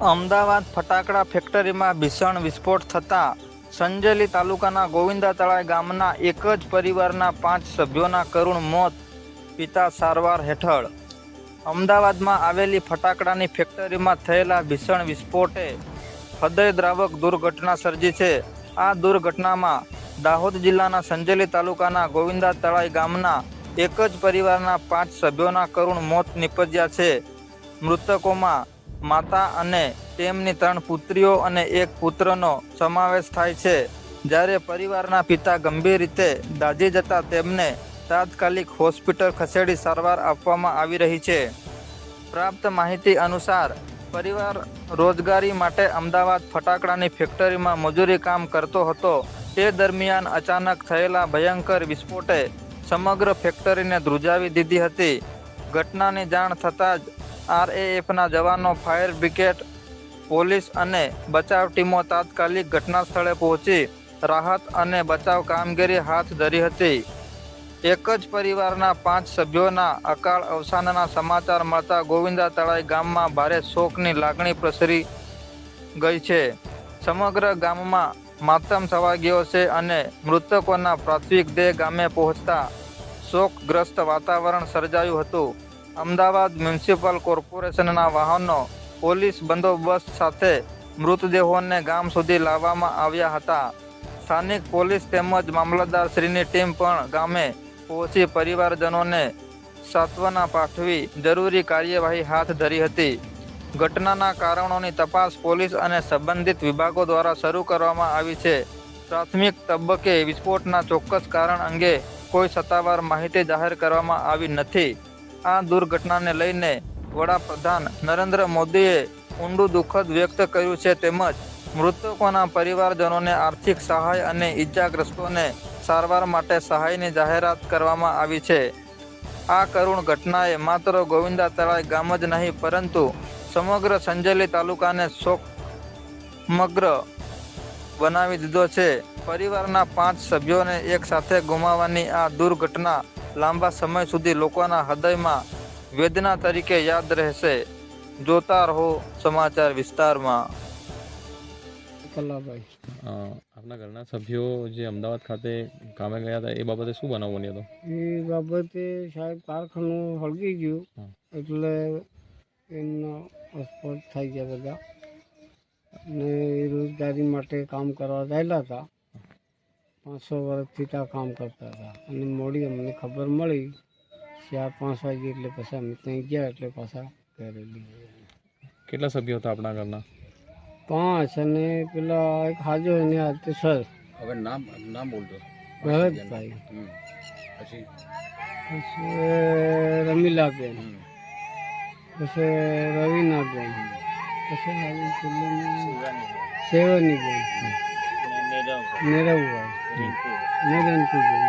અમદાવાદ ફટાકડા ફેક્ટરીમાં ભીષણ વિસ્ફોટ થતાં સંજેલી તાલુકાના ગોવિંદા તળાઈ ગામના એક જ પરિવારના 5 સભ્યોના કરુણ મોત, પિતા સારવાર હેઠળ. અમદાવાદમાં આવેલી ફટાકડાની ફેક્ટરીમાં થયેલા ભીષણ વિસ્ફોટે હૃદયદ્રાવક દુર્ઘટના સર્જી છે. આ દુર્ઘટનામાં દાહોદ જિલ્લાના સંજેલી તાલુકાના ગોવિંદા તળાઈ ગામના એક જ પરિવારના 5 સભ્યોના કરુણ મોત નીપજ્યા છે. મૃતકોમાં માતા અને તેમની 3 પુત્રીઓ અને 1 પુત્રનો સમાવેશ થાય છે. જ્યારે પરિવારના પિતા ગંભીર રીતે દાઝી જતા તેમને તાત્કાલિક હોસ્પિટલ ખસેડી સારવાર આપવામાં આવી રહી છે. પ્રાપ્ત માહિતી અનુસાર પરિવાર રોજગારી માટે અમદાવાદ ફટાકડાની ફેક્ટરીમાં મજૂરી કામ કરતો હતો. તે દરમિયાન અચાનક થયેલા ભયંકર વિસ્ફોટે સમગ્ર ફેક્ટરીને ધ્રુજાવી દીધી હતી. ઘટનાની જાણ થતાં જ આરએએફના જવાનો, ફાયર બ્રિગેડ, પોલીસ અને બચાવ ટીમો તાત્કાલિક ઘટના સ્થળે પહોંચી રાહત અને બચાવ કામગીરી હાથ ધરી હતી. એક જ પરિવારના 5 સભ્યોના અકાળ અવસાનના સમાચાર મળતા ગોવિંદા તળાઈ ગામમાં ભારે શોકની લાગણી પ્રસરી ગઈ છે. સમગ્ર ગામમાં માતમ છવાઈ ગયો છે અને મૃતકોના પાર્થિવ દેહ ગામે પહોંચતા શોકગ્રસ્ત વાતાવરણ સર્જાયું હતું. અમદાવાદ મ્યુનિસિપલ કોર્પોરેશનના વાહનો પોલીસ બંદોબસ્ત સાથે મૃતદેહોને ગામ સુધી લાવવામાં આવ્યા હતા. સ્થાનિક પોલીસ તેમજ મામલતદારશ્રીની ટીમ પણ ગામે પહોંચી પરિવારજનોને સાંત્વના પાઠવી જરૂરી કાર્યવાહી હાથ ધરી હતી. ઘટનાના કારણોની તપાસ પોલીસ અને સંબંધિત વિભાગો દ્વારા શરૂ કરવામાં આવી છે. પ્રાથમિક તબક્કે વિસ્ફોટના ચોક્કસ કારણ અંગે કોઈ સત્તાવાર માહિતી જાહેર કરવામાં આવી નથી. આ દુર્ઘટનાને લઈને વડાપ્રધાન નરેન્દ્ર મોદીએ ઊંડું દુઃખદ વ્યક્ત કર્યું છે તેમજ મૃતકોના પરિવારજનોને આર્થિક સહાય અને ઈજાગ્રસ્તોને સારવાર માટે સહાયની જાહેરાત કરવામાં આવી છે. આ કરુણ ઘટનાએ માત્ર ગોવિંદા તળાઈ ગામ જ નહીં પરંતુ સમગ્ર સંજેલી તાલુકાને શોકમગ્ન બનાવી દીધો છે. પરિવારના 5 સભ્યોને એક સાથે ગુમાવવાની આ દુર્ઘટના લાંબા સમય સુધી લોકોના હૃદયમાં વેદના તરીકે યાદ રહેશે. જોતા રહો સમાચાર વિસ્તારમાં. કલાભાઈ, આપના ઘરના સભ્યો જે અમદાવાદ ખાતે કામે ગયા હતા એ બાબતે શું બનાવ બન્યો હતો? એ બાબતે સાહેબ કારખાનું હળગી ગયું એટલે એમનો વિસ્ફોટ થઈ ગયા બધા ને એ રોજગારી માટે કામ કરવા ગયેલા હતા. 500 વર્ષથી ત્યાં કામ કરતા હતા અને મોડી અમને ખબર મળી 4-5 વાગે એટલે પછી અમે ત્યાં ગયા એટલે પાછા ઘરે લીધા. કેટલા સભ્યો હતા આપણા ઘરના? 5 અને પેલા એક હાજો એને હાથે સર. હવે નામ બોલતો. ભરતભાઈ, પછી પછી રમીલાબેન, પછી રવિનાબેન, પછી સેવનીબેન, નીરવભાઈ, નિરંકુબેન.